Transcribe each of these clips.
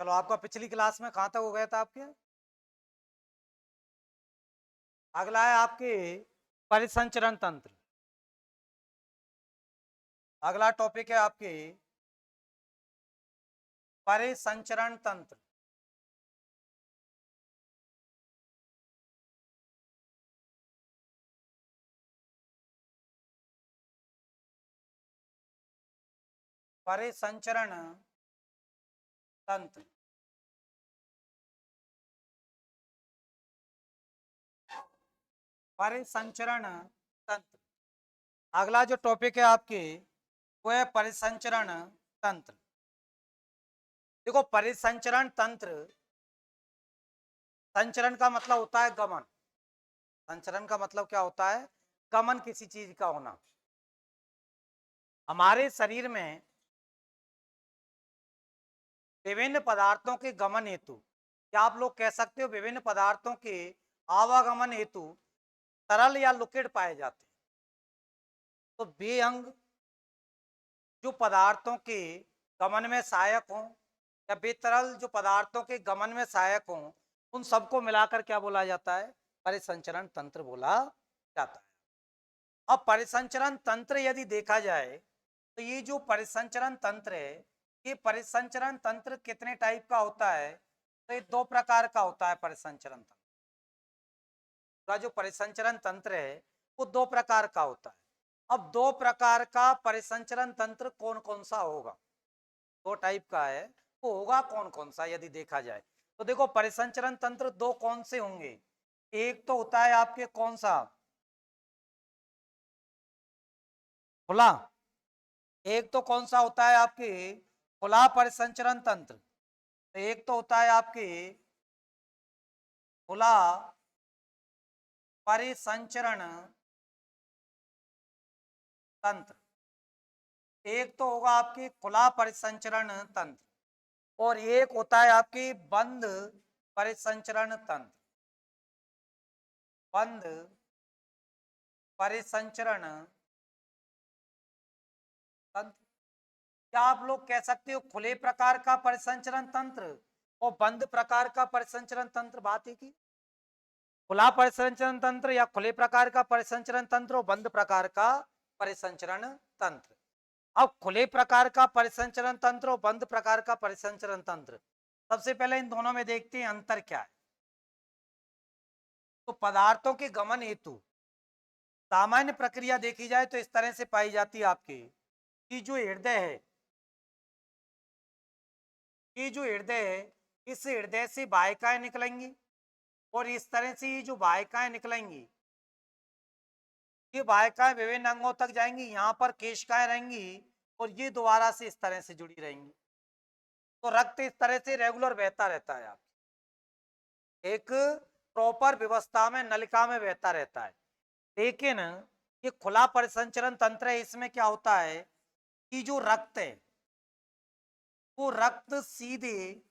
चलो, आपका पिछली क्लास में कहाँ तक हो गया था आपके? अगला है आपके परिसंचरण तंत्र। अगला टॉपिक है आपके परिसंचरण तंत्र। परिसंचरण तंत्र। परिसंचरण तंत्र। अगला जो टॉपिक है आपके वो है परिसंचरण तंत्र। देखो, परिसंचरण तंत्र, संचरण का मतलब होता है गमन। संचरण का मतलब क्या होता है? गमन, किसी चीज का होना। हमारे शरीर में विभिन्न पदार्थों के गमन हेतु, या आप लोग कह सकते हो विभिन्न पदार्थों के आवागमन हेतु तरल या लिक्विड पाए जाते हैं। तो वे अंग जो पदार्थों के गमन में सहायक हों, या वे तरल जो पदार्थों के गमन में सहायक हों, उन सबको मिलाकर क्या बोला जाता है? परिसंचरण तंत्र बोला जाता है। अब परिसंचरण तंत्र यदि देखा जाए तो ये जो परिसंचरण तंत्र है, ये परिसंचरण तंत्र कितने टाइप का होता है? तो ये दो प्रकार का होता है परिसंचरण तंत्र का। जो परिसंचरण तंत्र है वो दो प्रकार का होता है। अब दो प्रकार का परिसंचरण तंत्र कौन कौन सा होगा? दो टाइप का है, वो होगा कौन कौन सा यदि देखा जाए तो देखो, परिसंचरण तंत्र दो कौन से होंगे? एक तो होता है आपके कौन सा? खुला। एक तो कौन सा होता है आपके? खुला परिसंचरण तंत्र। एक तो होता है आपके खुला परिसंचरण तंत्र। एक तो होगा आपकी खुला परिसंचरण तंत्र, और एक होता है आपकी बंद परिसंचरण तंत्र। बंद परिसंचरण तंत्र, क्या आप लोग कह सकते हो खुले प्रकार का परिसंचरण तंत्र और बंद प्रकार का परिसंचरण तंत्र? बात है कि खुला परिसंचरण तंत्र या खुले प्रकार का परिसंचरण तंत्र और बंद प्रकार का परिसंचरण तंत्र। अब खुले प्रकार का परिसंचरण तंत्र और बंद प्रकार का परिसंचरण तंत्र, सबसे पहले इन दोनों में देखते हैं अंतर क्या है। तो पदार्थों के गमन हेतु सामान्य प्रक्रिया देखी जाए तो इस तरह से पाई जाती है आपकी कि जो हृदय है, ये जो हृदय है, इस हृदय से वाहिकाएं निकलेंगी, और इस तरह से ये जो वाहिकाएं निकलेंगी, ये वाहिकाएं विभिन्न अंगों तक जाएंगी, यहाँ पर केशिकाएं रहेंगी, और ये दोबारा से इस तरह से जुड़ी रहेंगी। तो रक्त इस तरह से रेगुलर बहता रहता है, आप एक प्रॉपर व्यवस्था में नलिका में बहता रहता है। लेकिन ये खुला परिसंचरण तंत्र है, इसमें क्या होता है कि जो रक्त है वो रक्त सीधे,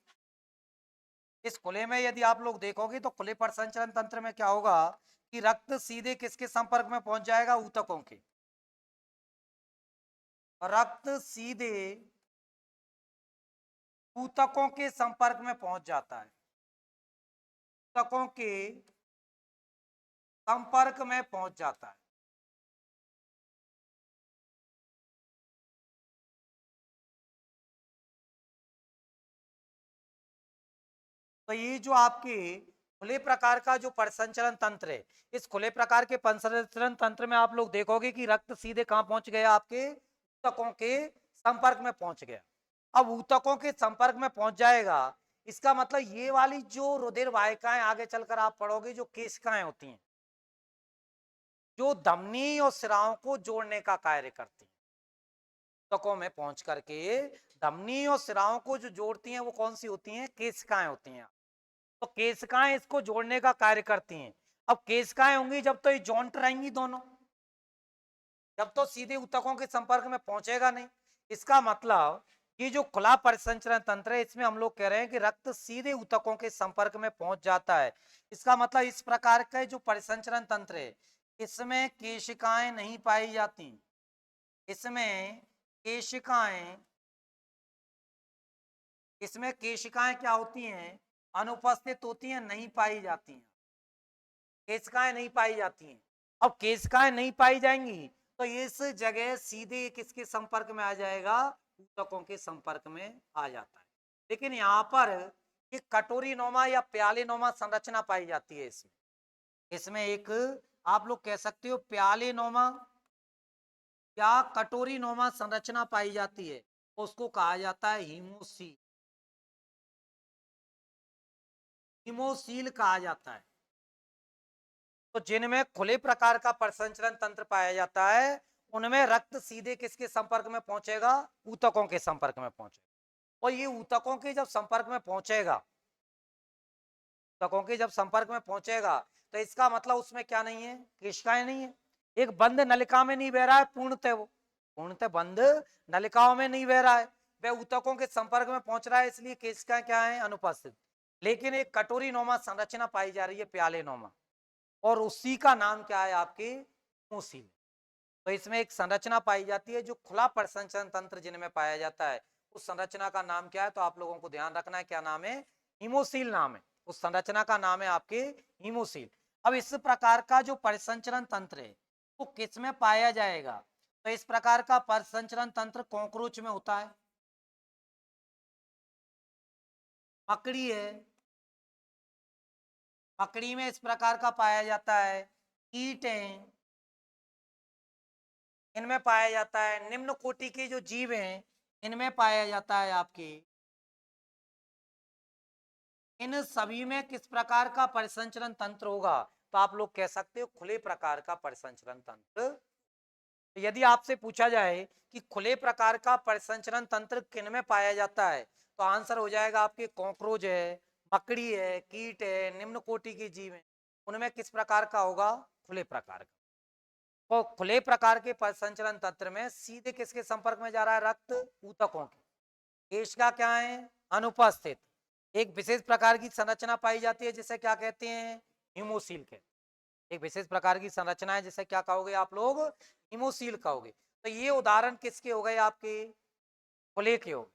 इस खुले में यदि आप लोग देखोगे तो खुले परिसंचरण तंत्र में क्या होगा कि रक्त सीधे किसके संपर्क में पहुंच जाएगा? ऊतकों के। रक्त सीधे ऊतकों के संपर्क में पहुंच जाता है, ऊतकों के संपर्क में पहुंच जाता है। तो ये जो आपके खुले प्रकार का जो परिसंचरण तंत्र है, इस खुले प्रकार के परिसंचरण तंत्र में आप लोग देखोगे कि रक्त सीधे कहां पहुंच गया? आपके ऊतकों के संपर्क में पहुंच गया। अब ऊतकों के संपर्क में पहुंच जाएगा, इसका मतलब ये वाली जो रुधिर वाहिकाएं आगे चलकर आप पढ़ोगे, जो केशिकाएं होती हैं, जो धमनी और सिराओं को जोड़ने का कार्य करती हैं, ऊतकों में पहुंच करके धमनी और सिराओं को जो जोड़ती हैं वो कौन सी होती हैं? केशिकाएं होती हैं। तो केशिकाएं इसको जोड़ने का कार्य करती हैं। अब केशिकाएं होंगी जब तो ये जॉइंट रहेंगी दोनों, जब तो सीधे ऊतकों के संपर्क में पहुंचेगा नहीं। इसका मतलब ये जो खुला परिसंचरण तंत्र है, इसमें हम लोग कह रहे हैं कि रक्त सीधे ऊतकों के संपर्क में पहुंच जाता है। इसका मतलब इस प्रकार का जो परिसंचरण तंत्र है, इसमें केशिकाएं नहीं पाई जाती, इसमें केशिकाएं इसमें केशिकाएं क्या होती हैं, अनुपस्थित होती हैं, नहीं पाई जाती हैं, केशिकाएं नहीं पाई जाती हैं। अब केशिकाएं नहीं पाई जाएंगी तो इस जगह सीधे किसके संपर्क में आ जाएगा, ऊतकों के संपर्क में आ जाता है। लेकिन यहाँ पर एक कटोरी नोमा या प्याले नोमा संरचना पाई जाती है इसमें। इसमें एक आप लोग कह सकते हो प्याले नोमा या कटोरी नोमा संरचना पाई जाती है, उसको कहा जाता है हीमोसील। हीमोसील कहा जाता है। तो जिनमें खुले प्रकार का प्रसंचरण तंत्र पाया जाता है उनमें रक्त सीधे किसके संपर्क में पहुंचेगा, ऊतकों के संपर्क में पहुंचेगा। और ये ऊतकों के जब संपर्क में पहुंचेगा, ऊतकों के जब संपर्क में पहुंचेगा तो इसका मतलब उसमें क्या नहीं है, केशिकाएं नहीं है। एक बंद नलिका में नहीं बह रहा है पूर्णतः, वो पूर्णतः बंद नलिकाओं में नहीं बह रहा है, वह ऊतकों के संपर्क में पहुंच रहा है, इसलिए केशिकाएं क्या है, अनुपस्थित। लेकिन एक कटोरी नोमा संरचना पाई जा रही है, प्याले नोमा, और उसी का नाम क्या है आपके, हीमोसील। तो इसमें एक संरचना पाई जाती है जो खुला प्रसंचरण तंत्र जिनमें पाया जाता है, उस संरचना का नाम क्या है, तो आप लोगों को ध्यान रखना है, क्या नाम है, हीमोसील नाम है। उस संरचना का नाम है आपके हीमोसील। अब इस प्रकार का जो परिसंचरण तंत्र है वो किस में पाया जाएगा, तो इस प्रकार का परिसंचरण तंत्र कॉकरोच में होता है, मकड़ी है, मकड़ी में इस प्रकार का पाया जाता है, कीट है, इनमें पाया जाता है, निम्न कोटि के जो जीव हैं इनमें पाया जाता है आपके। इन सभी में किस प्रकार का परिसंचरण तंत्र होगा, तो आप लोग कह सकते हो खुले प्रकार का परिसंचरण तंत्र। तो यदि आपसे पूछा जाए कि खुले प्रकार का परिसंचरण तंत्र किन में पाया जाता है, तो आंसर हो जाएगा आपके कॉकरोच है, मकड़ी है, कीट है, निम्न कोटि के जीव हैं, उनमें किस प्रकार का होगा, खुले प्रकार का। तो खुले प्रकार के परिसंचरण तंत्र में सीधे किसके संपर्क में जा रहा है, रक्त ऊतकों के। केशिका क्या है, अनुपस्थित। एक विशेष प्रकार की संरचना पाई जाती है जिसे क्या कहते हैं, हीमोसील के। एक विशेष प्रकार की संरचना है जिसे क्या कहोगे आप लोग, हीमोसील कहोगे। तो ये उदाहरण किसके हो गए आपके, खुले के हो।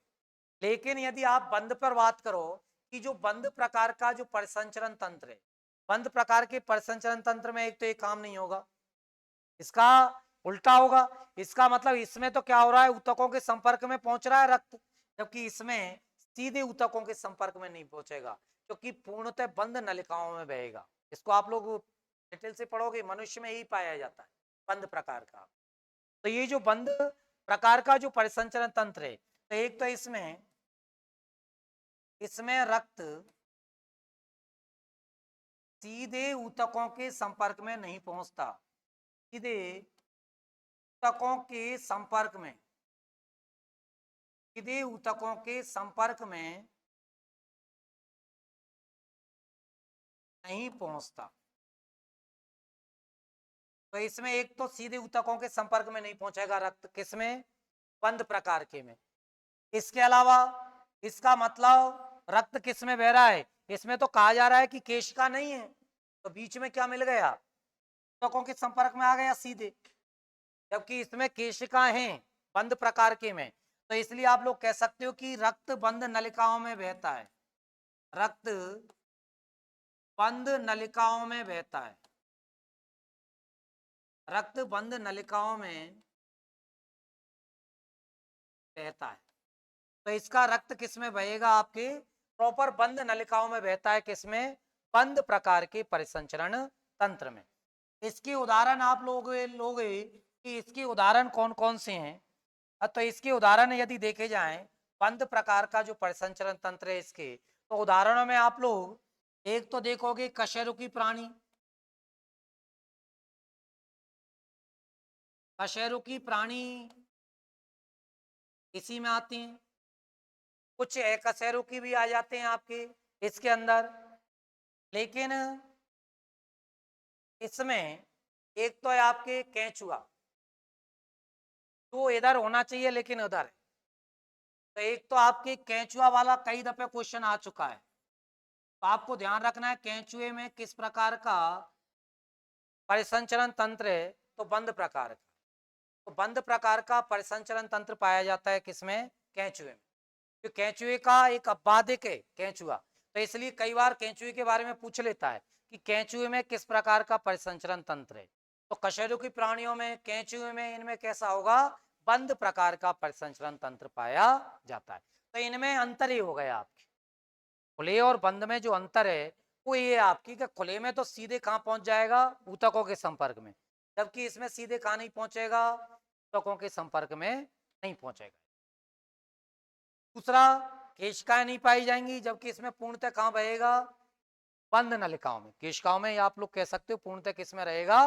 लेकिन यदि आप बंद पर बात करो कि जो बंद प्रकार का जो परिसंचरण तंत्र है, बंद प्रकार के परिसंचरण तंत्र में एक तो एक काम नहीं होगा, इसका उल्टा होगा। इसका मतलब इसमें तो क्या हो रहा है, ऊतकों के संपर्क में पहुंच रहा है रक्त, जबकि इसमें सीधे ऊतकों के संपर्क में नहीं पहुंचेगा, क्योंकि पूर्णतः बंद नलिकाओं में बहेगा। इसको आप लोग डिटेल से पढ़ोगे, मनुष्य में ही पाया जाता है बंद प्रकार का। तो ये जो बंद प्रकार का जो परिसंचरण तंत्र है, तो एक तो इसमें इसमें रक्त सीधे ऊतकों के संपर्क में नहीं पहुंचता, सीधे ऊतकों के संपर्क में, सीधे ऊतकों के संपर्क में नहीं पहुंचता। तो इसमें एक तो सीधे ऊतकों के संपर्क में नहीं पहुंचेगा रक्त, किसमें, बंद प्रकार के में। इसके अलावा इसका मतलब रक्त किस में बह रहा है, इसमें तो कहा जा रहा है कि केशिका नहीं है, तो बीच में क्या मिल गया, ऊतकों के संपर्क में आ गया सीधे, जबकि इसमें केशिका हैं बंद प्रकार के में। तो इसलिए आप लोग कह सकते हो कि रक्त बंद नलिकाओं में बहता है, रक्त बंद नलिकाओं में बहता है, रक्त बंद नलिकाओं में बहता है। तो इसका रक्त किस में बहेगा, आपके प्रॉपर बंद नलिकाओं में बहता है, किसमें, बंद प्रकार के परिसंचरण तंत्र में। इसके उदाहरण आप लोग कि इसके उदाहरण कौन कौन से हैं। तो इसके उदाहरण यदि देखे जाएं, बंद प्रकार का जो परिसंचरण तंत्र है इसके, तो उदाहरणों में आप लोग एक तो देखोगे कशेरुकी प्राणी, कशेरुकी प्राणी इसी में आते हैं, कुछ एकशेरुकी भी आ जाते हैं आपके इसके अंदर। लेकिन इसमें एक तो है आपके केंचुआ, तो इधर होना चाहिए लेकिन उधर है। तो एक तो आपके केंचुआ वाला कई दफे क्वेश्चन आ चुका है, तो आपको ध्यान रखना है केंचुए में किस प्रकार का परिसंचरण तंत्र है, तो बंद प्रकार का। तो बंद प्रकार का परिसंचरण तंत्र पाया जाता है किसमें, केंचुए में। जो केंचुए का एक अपवादिक है केंचुआ, तो इसलिए कई बार केंचुए के बारे में पूछ लेता है कि केंचुए में किस प्रकार का परिसंचरण तंत्र है। तो कशेरुकी प्राणियों में, केंचुए में, इनमें कैसा होगा, बंद प्रकार का परिसंचरण तंत्र पाया जाता है। तो इनमें अंतर ही हो गया आपके खुले और बंद में जो अंतर है वो ये आपकी कि खुले में तो सीधे कहाँ पहुंच जाएगा, ऊतकों के संपर्क में, जबकि इसमें सीधे कहाँ नहीं पहुंचेगा, ऊतकों के संपर्क में नहीं पहुंचेगा। दूसरा, केशिकाएं नहीं पाई जाएंगी, जबकि इसमें पूर्णतः कहाँ बहेगा, बंद नलिकाओं में। केशिकाओं में आप लोग कह सकते हो पूर्णतः किस में रहेगा,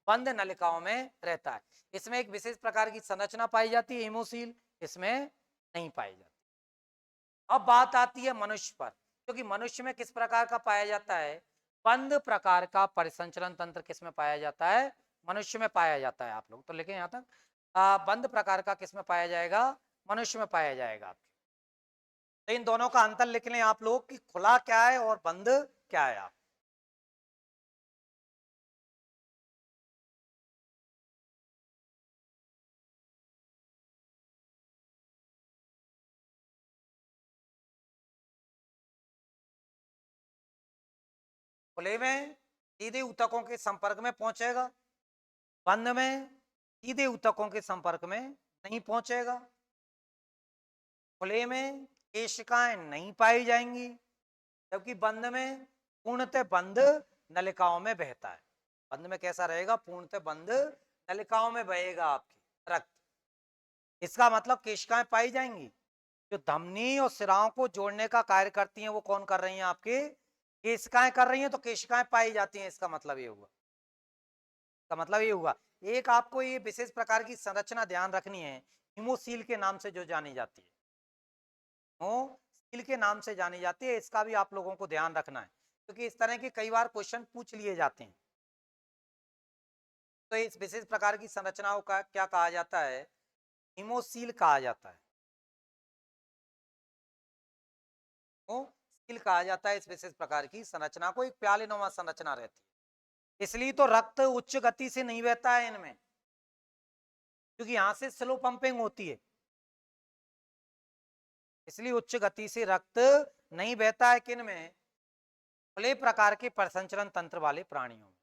बंद नलिकाओं में रहता है। इसमें एक विशेष प्रकार की संरचना पाई जाती है हीमोसील, इसमें नहीं पाई जाती। अब बात आती है मनुष्य पर, क्योंकि मनुष्य में किस प्रकार का पाया जाता है, बंद प्रकार का परिसंचरण तंत्र किस में पाया जाता है, मनुष्य में पाया जाता है। आप लोग तो लेकिन यहाँ तक बंद प्रकार का किस में पाया जाएगा, मनुष्य में पाया जाएगा। तो इन दोनों का अंतर लिख लें आप लोग कि खुला क्या है और बंद क्या है। आप खुले में सीधे ऊतकों के संपर्क में पहुंचेगा, बंद में सीधे ऊतकों के संपर्क में नहीं पहुंचेगा। खुले में केशिकाएं नहीं पाई जाएंगी, जबकि बंद में पूर्णतः बंद नलिकाओं में बहता है। बंद में कैसा रहेगा, पूर्णतः बंद नलिकाओं में बहेगा आपकी रक्त। इसका मतलब केशिकाएं पाई जाएंगी, जो धमनी और सिराओं को जोड़ने का कार्य करती हैं वो कौन कर रही हैं, आपके केशिकाएं कर रही हैं, तो केशिकाएं पाई जाती हैं। इसका मतलब ये हुआ, का मतलब ये हुआ। एक आपको ये विशेष प्रकार की संरचना ध्यान रखनी है, हिमोसील के नाम से जो जानी जाती है, हिमोसील के नाम से जानी जाती है। इसका भी आप लोगों को ध्यान रखना है, क्योंकि इस तरह के कई बार क्वेश्चन पूछ लिए जाते हैं। तो इस विशेष प्रकार की संरचनाओं का क्या कहा जाता है, हिमोसील कहा जाता है। हिमोसील कहा जाता है इस विशेष प्रकार की संरचना को, एक प्यालेनुमा संरचना रहती है। इसलिए तो रक्त उच्च गति से नहीं बहता है इनमें, क्योंकि यहां से स्लो पंपिंग होती है, इसलिए उच्च गति से रक्त नहीं बहता है किन में, खुले प्रकार के परिसंचरण तंत्र वाले प्राणियों में।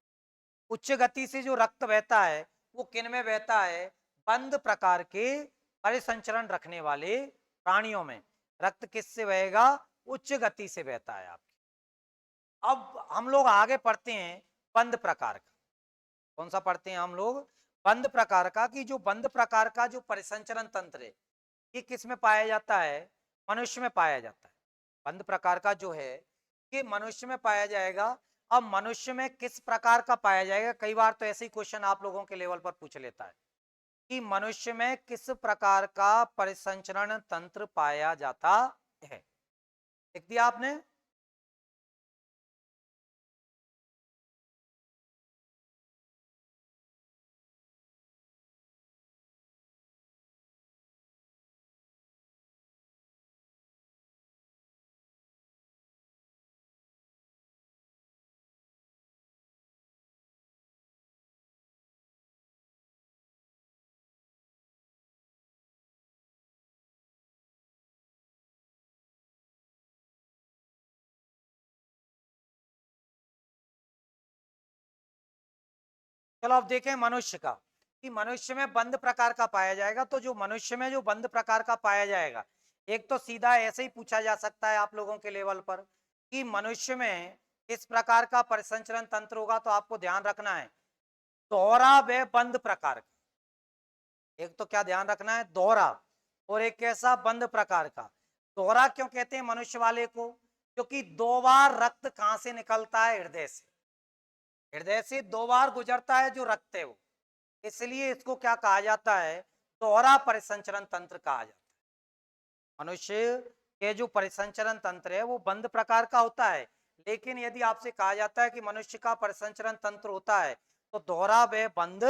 उच्च गति से जो रक्त बहता है वो किन में बहता है, बंद प्रकार के परिसंचरण रखने वाले प्राणियों में। रक्त किससे बहेगा, उच्च गति से बहता है आपके। अब हम लोग आगे पढ़ते हैं बंद प्रकार का। कौन सा पढ़ते हैं हम लोग, बंद प्रकार का। कि जो बंद प्रकार का जो परिसंचरण तंत्र है ये किस में पाया जाता है, मनुष्य में पाया जाता है। बंद प्रकार का जो है ये मनुष्य में पाया जाएगा। अब मनुष्य में किस प्रकार का पाया जाएगा, कई बार तो ऐसे ही क्वेश्चन आप लोगों के लेवल पर पूछ लेता है कि मनुष्य में किस प्रकार का परिसंचरण तंत्र पाया जाता है। लिख दिया आपने। चलो अब देखें मनुष्य का, कि मनुष्य में बंद प्रकार का पाया जाएगा। तो जो मनुष्य में जो बंद प्रकार का पाया जाएगा, एक तो सीधा ऐसे ही पूछा जा सकता है आप लोगों के लेवल पर कि मनुष्य में इस प्रकार का परिसंचरण तंत्र होगा, तो आपको ध्यान रखना है दोहरा व बंद प्रकार का। एक तो क्या ध्यान रखना है, दोहरा, और एक कैसा, बंद प्रकार का। दोहरा क्यों कहते हैं मनुष्य वाले को, क्योंकि दो बार रक्त कहां से निकलता है, हृदय से। हृदय से दो बार गुजरता है जो रक्त है वो, इसलिए इसको क्या कहा जाता है, दोहरा परिसंचरण तंत्र कहा जाता है। मनुष्य के जो परिसंचरण तंत्र है वो बंद प्रकार का होता है, लेकिन यदि आपसे कहा जाता है कि मनुष्य का परिसंचरण तंत्र होता है, तो दोहरा व बंद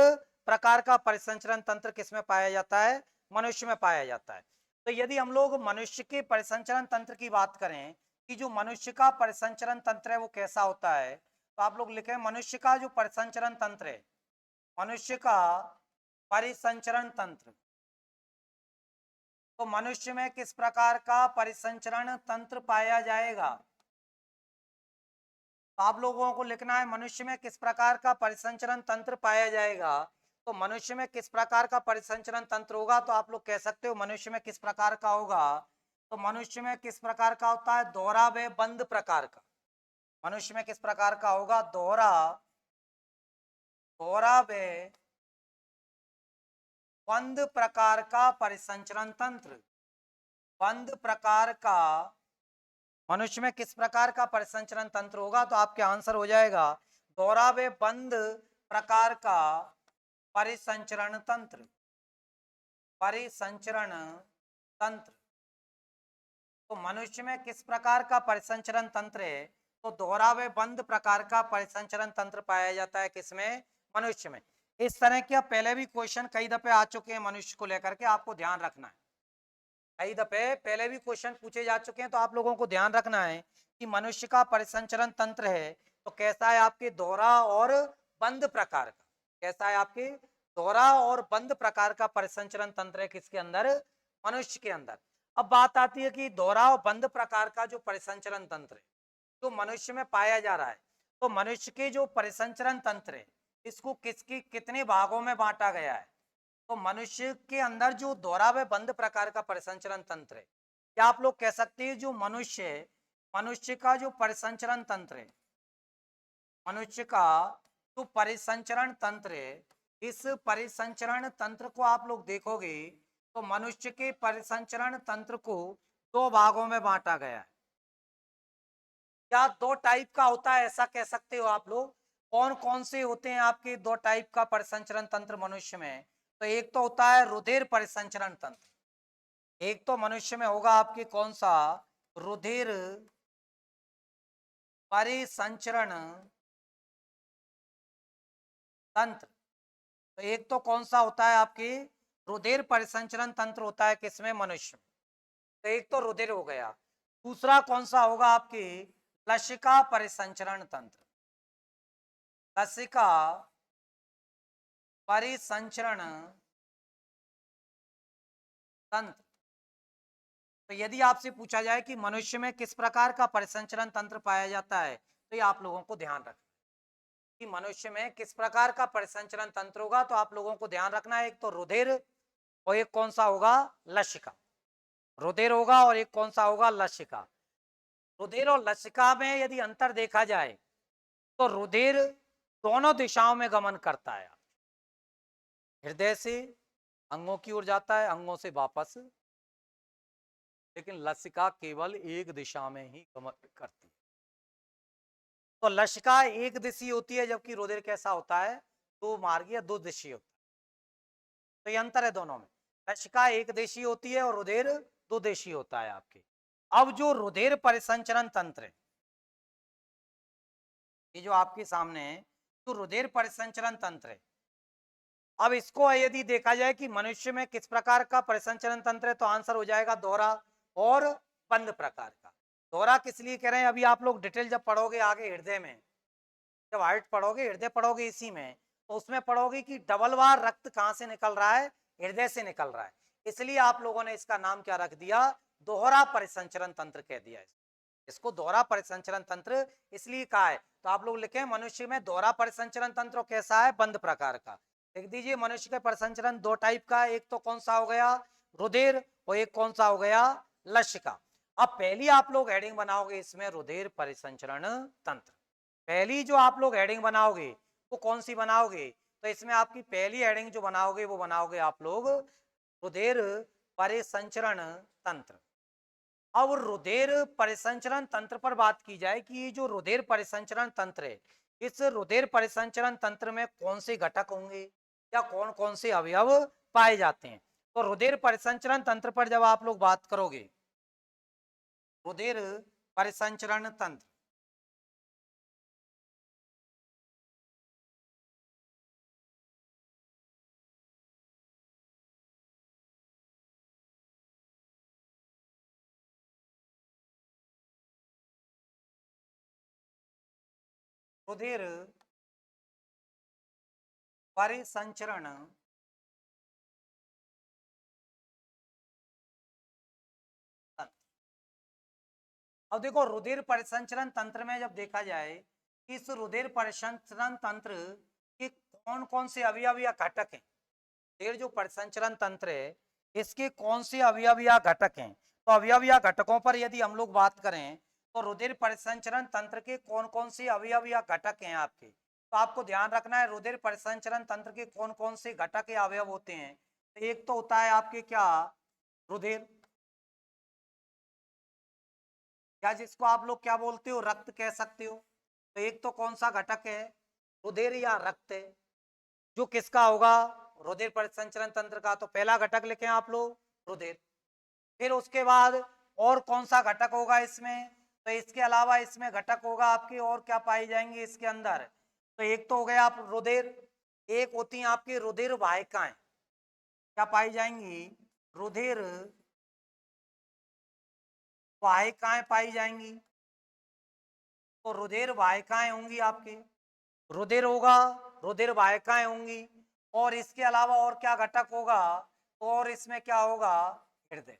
प्रकार का परिसंचरण तंत्र किसमें पाया जाता है, मनुष्य में पाया जाता है। तो यदि हम लोग मनुष्य के परिसंचरण तंत्र की बात करें कि जो मनुष्य का परिसंचरण तंत्र है वो कैसा होता है, तो आप लोग लिखें मनुष्य का जो परिसंचरण तंत्र है, मनुष्य का परिसंचरण तंत्र तो मनुष्य में किस प्रकार का परिसंचरण तंत्र पाया जाएगा? तो आप लोगों को लिखना है मनुष्य में किस प्रकार का परिसंचरण तंत्र पाया जाएगा। तो मनुष्य में किस प्रकार का परिसंचरण तंत्र होगा, तो आप लोग कह सकते हो मनुष्य में किस प्रकार का होगा। तो मनुष्य में किस प्रकार का होता है? दोहरा व बंद प्रकार का। मनुष्य में किस प्रकार का होगा? दोहरा व बंद प्रकार का परिसंचरण तंत्र। बंद प्रकार का मनुष्य में किस प्रकार का परिसंचरण तंत्र होगा, तो आपके आंसर हो जाएगा दोहरा व बंद प्रकार का परिसंचरण तंत्र। परिसंचरण तंत्र। तो मनुष्य में किस प्रकार का परिसंचरण तंत्र है? तो दोहरा व बंद प्रकार का परिसंचरण तंत्र पाया जाता है किसमें? मनुष्य में। इस तरह के पहले भी क्वेश्चन कई दफे आ चुके हैं मनुष्य को लेकर के, आपको ध्यान रखना है। कई दफे पहले भी क्वेश्चन पूछे जा चुके हैं, तो आप लोगों को ध्यान रखना है कि मनुष्य का परिसंचरण तंत्र है तो कैसा है? आपके दोहरा और बंद प्रकार का। कैसा है? आपके दोहरा और बंद प्रकार का परिसंचरण तंत्र है किसके अंदर? मनुष्य के अंदर। अब बात आती है कि दोहरा और बंद प्रकार का जो परिसंचरण तंत्र है जो मनुष्य में पाया जा रहा है, तो मनुष्य के जो परिसंचरण तंत्र है इसको किसकी कितने भागों में बांटा गया है? तो मनुष्य के अंदर जो दोहरा व बंद प्रकार का परिसंचरण तंत्र है, क्या आप लोग कह सकते हैं जो मनुष्य का जो परिसंचरण तंत्र है, मनुष्य का जो परिसंचरण तंत्र है, इस परिसंचरण तंत्र को आप लोग देखोगे तो मनुष्य के परिसंचरण तंत्र को दो भागों में बांटा गया है। क्या दो टाइप का होता है, ऐसा कह सकते हो आप लोग? कौन कौन से होते हैं आपके दो टाइप का परिसंचरण तंत्र मनुष्य में? तो एक तो होता है रुधिर परिसंचरण तंत्र। एक तो मनुष्य में होगा आपके कौन सा? रुधिर परिसंचरण तंत्र। तो एक तो कौन सा होता है आपके? रुधिर परिसंचरण तंत्र होता है किसमें? मनुष्य में। तो एक तो रुधिर हो गया। दूसरा कौन सा होगा आपके? लसिका परिसंचरण तंत्र। लसिका परिसंचरण तंत्र। तो यदि आपसे पूछा जाए कि मनुष्य में किस प्रकार का परिसंचरण तंत्र पाया जाता है, तो ये आप लोगों को ध्यान रखना कि मनुष्य में किस प्रकार का परिसंचरण तंत्र होगा। तो आप लोगों को ध्यान रखना है एक तो रुधिर और एक कौन सा होगा? लसिका। रुधिर होगा और एक कौन सा होगा? लसिका। रुधिर और लसिका में यदि अंतर देखा जाए तो रुधिर दोनों दिशाओं में गमन करता है। हृदय से अंगों की ओर जाता है, अंगों से वापस, लेकिन लसिका केवल एक दिशा में ही गमन करती है। तो लसिका एक दिशी होती है जबकि रुधिर कैसा होता है? दो मार्गीय दो दिशी होता है। तो ये अंतर है दोनों में। लसिका एक देशी होती है और रुधिर दो देशी होता है आपके। अब जो रुधिर परिसंचरण तंत्र है, ये जो आपके सामने है, तो रुधिर परिसंचरण तंत्र है। अब इसको यदि देखा जाए कि मनुष्य में किस प्रकार का परिसंचरण तंत्र है, तो आंसर हो जाएगा दोहरा और बंद प्रकार का। दोहरा किस लिए कह रहे हैं, अभी आप लोग डिटेल जब पढ़ोगे आगे हृदय में, जब हार्ट पढ़ोगे, हृदय पढ़ोगे इसी में, तो उसमें पढ़ोगे कि डबल बार रक्त कहां से निकल रहा है? हृदय से निकल रहा है। इसलिए आप लोगों ने इसका नाम क्या रख दिया? दोहरा परिसंचरण तंत्र कह दिया इसको दोहरा परिसंचरण तंत्र इसलिए कहा है। तो आप लोग लिखें मनुष्य में दोहरा परिसंचरण तंत्र कैसा है? बंद प्रकार का। लिख दीजिए मनुष्य के परिसंचरण दो टाइप का, एक तो कौन सा हो गया? रुधिर, और एक कौन सा हो गया? लसिका। अब पहली आप लोग हेडिंग बनाओगे इसमें रुधिर परिसंचरण तंत्र। पहली जो आप लोग हेडिंग बनाओगे वो कौन सी बनाओगे? तो इसमें आपकी पहली हेडिंग जो बनाओगे वो बनाओगे आप लोग रुधिर परिसंचरण तंत्र। अब रुधिर परिसंचरण तंत्र पर बात की जाए कि ये जो रुधिर परिसंचरण तंत्र है, इस रुधिर परिसंचरण तंत्र में कौन से घटक होंगे या कौन कौन से अवयव पाए जाते हैं? तो रुधिर परिसंचरण तंत्र पर जब आप लोग बात करोगे, रुधिर परिसंचरण तंत्र, रुधिर परिसंचरण अब देखो रुधिर परिसंचरण तंत्र में जब देखा जाए, इस रुधिर परिसंचरण तंत्र के कौन कौन से अवयव या घटक हैं, रुधिर जो परिसंचरण तंत्र है इसके कौन से अवयव या घटक हैं, तो अवयव या घटकों पर यदि हम लोग बात करें तो रुधिर परिसंचरण तंत्र के कौन कौन से अवयव या घटक हैं आपके, तो आपको ध्यान रखना है रुधिर परिसंचरण तंत्र के कौन कौन से घटक या अवयव होते हैं। तो एक तो होता है आपके क्या, रुधिर, या जिसको आप लोग क्या बोलते हो, रक्त कह सकते हो। तो एक तो कौन सा घटक है, रुधिर या रक्त है, जो किसका होगा, रुधिर परिसंचरण तंत्र का। तो पहला घटक लिखें आप लोग, रुधिर। फिर उसके बाद और कौन सा घटक होगा इसमें, तो इसके अलावा इसमें घटक होगा आपके और क्या पाई जाएंगे इसके अंदर, तो एक तो हो गया आप रुधिर, एक होती हैं आपकी रुधिर वाहिकाएं, क्या पाई जाएंगी, रुधिर वाहिकाएं पाई जाएंगी। तो रुधिर वाहिकाएं होंगी आपके, रुधिर होगा, रुधिर वाहिकाएं होंगी, और इसके अलावा और क्या घटक होगा, और इसमें क्या होगा, हृदय।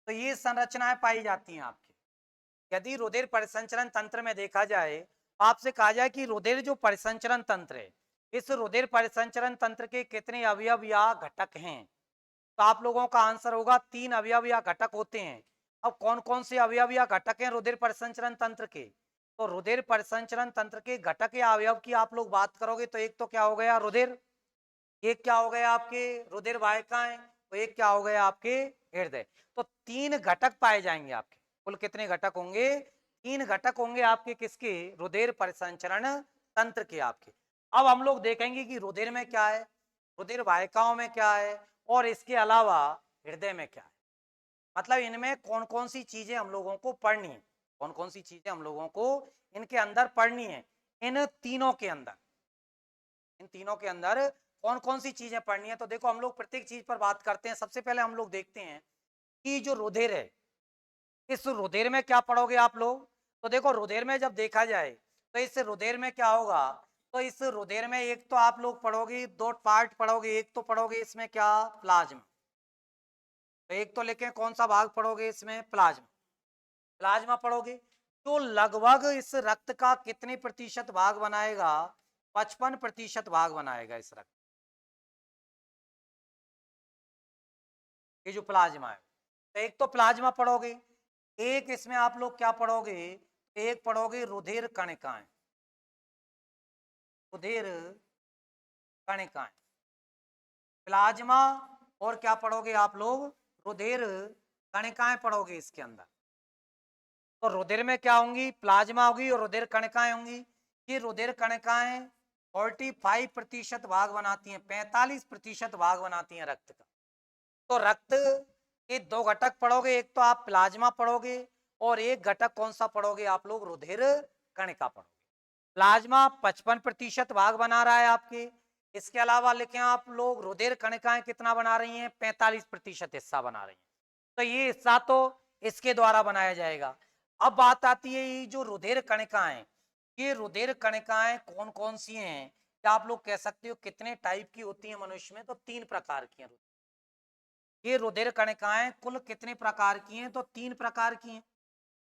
तो ये संरचनाएं पाई जाती हैं आपके। यदि रुधिर परिसंचरण तंत्र में देखा जाए, आपसे कहा जाए कि रुधिर जो परिसंचरण तंत्र है, इस रुधिर परिसंचरण तंत्र के कितने अवयव या घटक हैं, तो आप लोगों का आंसर होगा 3 अवयव या घटक होते हैं। अब कौन कौन से अवयव या घटक हैं रुधिर परिसंचरण तंत्र के, तो रुधिर परिसंचरण तंत्र के घटक या अवयव की आप लोग बात करोगे तो एक तो क्या हो गया, रुधिर, एक क्या हो गया आपके, रुधिर वाहिकाएं, तो एक क्या हो गया आपके, हृदय। तो 3 घटक पाए जाएंगे आपके। कुल कितने घटक होंगे, 3 घटक होंगे आपके, किसके, रुधिर परिसंचरण तंत्र के आपके। अब हम लोग देखेंगे कि रुधिर में क्या है, रुधिर वाहिकाओं में क्या है, और इसके अलावा हृदय में क्या है, मतलब इनमें कौन कौन सी चीजें हम लोगों को पढ़नी है, कौन कौन सी चीजें हम लोगों को इनके अंदर पढ़नी है, इन तीनों के अंदर, इन तीनों के अंदर कौन कौन सी चीजें पढ़नी है। तो देखो हम लोग प्रत्येक चीज पर बात करते हैं। सबसे पहले हम लोग देखते हैं कि जो रुधिर है, इस रुधिर में क्या पढ़ोगे आप लोग, तो देखो रुधिर में जब देखा जाए तो इस रुधिर में क्या होगा, तो इस रुधिर में एक तो आप लोग पढ़ोगे, 2 पार्ट पढ़ोगे, एक तो पढ़ोगे इसमें क्या, प्लाज्मा। तो एक तो लिखें कौन सा भाग पढ़ोगे इसमें, प्लाज्मा, प्लाज्मा पढ़ोगे, तो लगभग इस रक्त का कितने प्रतिशत भाग बनाएगा, 55% भाग बनाएगा इस रक्त, ये जो प्लाज्मा है। तो एक तो प्लाज्मा पढ़ोगे, एक इसमें आप लोग क्या पढ़ोगे, एक पढ़ोगे रुधिर कणिकाएं, रुधिर कणिकाएं, प्लाज्मा, और क्या पढ़ोगे आप लोग, रुधिर कणिकाएं पढ़ोगे इसके अंदर। तो रुधिर में क्या होंगी, प्लाज्मा होगी और रुधिर कणिकाएं होंगी। ये रुधिर कणिकाएं 45% भाग बनाती हैं, 45% भाग बनाती हैं रक्त का। तो रक्त के 2 घटक पढ़ोगे, एक तो आप प्लाज्मा पढ़ोगे और एक घटक कौन सा पढ़ोगे आप लोग, रुधिर कणिका पढ़ोगे। प्लाज्मा 55% भाग बना रहा है आपके, इसके अलावा लिखें आप लोग रुधिर कणिकाएं कितना बना रही हैं, 45% हिस्सा बना रही हैं। तो ये हिस्सा तो इसके द्वारा बनाया जाएगा। अब बात आती है ये जो रुधिर कणिकाएं, ये रुधिर कणिकाएं कौन कौन सी हैं, क्या आप लोग कह सकते हो कितने टाइप की होती हैं मनुष्य में, तो 3 प्रकार की हैं। ये रुधिर कणिकाएं कुल कितने प्रकार की हैं, तो 3 प्रकार की हैं।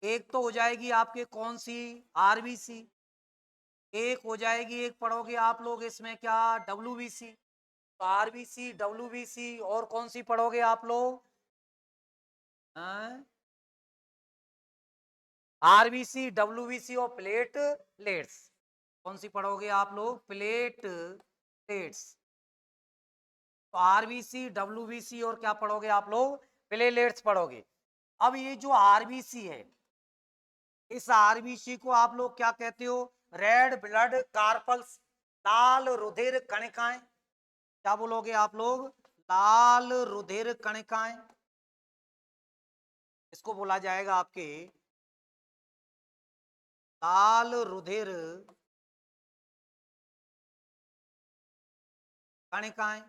एक तो हो जाएगी आपके कौन सी, आरबीसी, एक हो जाएगी, एक पढ़ोगे आप लोग इसमें क्या, डब्ल्यूबीसी। तो आरबीसी, डब्ल्यूबीसी, और कौन सी पढ़ोगे आप लोग, आरबीसी, डब्ल्यूबीसी और प्लेटलेट्स। कौन सी पढ़ोगे आप लोग, प्लेटलेट्स। तो आरबीसी, डब्ल्यूबीसी और क्या पढ़ोगे आप लोग, प्लेटलेट्स पढ़ोगे। अब ये जो आरबीसी है, इस आरबीसी को आप लोग क्या कहते हो, रेड ब्लड कार्पल्स, लाल रुधिर कणिकाएं। क्या बोलोगे आप लोग, लाल रुधिर कणिकाएं, इसको बोला जाएगा आपके लाल रुधिर कणिकाएं,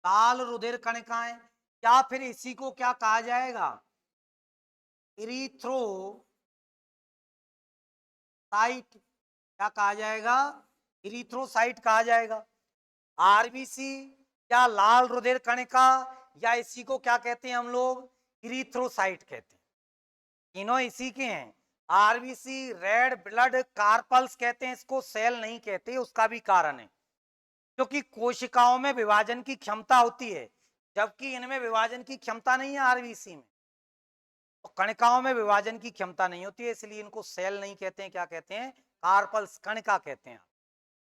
लाल रुधिर कणिकाएं, या फिर इसी को क्या कहा जाएगा, इरिथ्रोसाइट, क्या कहा जाएगा, इरिथ्रोसाइट कहा जाएगा। आरबीसी या लाल रुधिर कणिका, या इसी को क्या कहते हैं हम लोग, इरिथ्रोसाइट कहते हैं। तीनों इसी के हैं। आरबीसी, रेड ब्लड कार्पल्स कहते हैं इसको, सेल नहीं कहते। उसका भी कारण है क्योंकि कोशिकाओं में विभाजन की क्षमता होती है, जबकि इनमें विभाजन की क्षमता नहीं है आरबीसी में। तो कणिकाओं में विभाजन की क्षमता नहीं होती है, इसलिए इनको सेल नहीं कहते हैं, क्या कहते हैं? कार्पल्स, कणिका कहते हैं।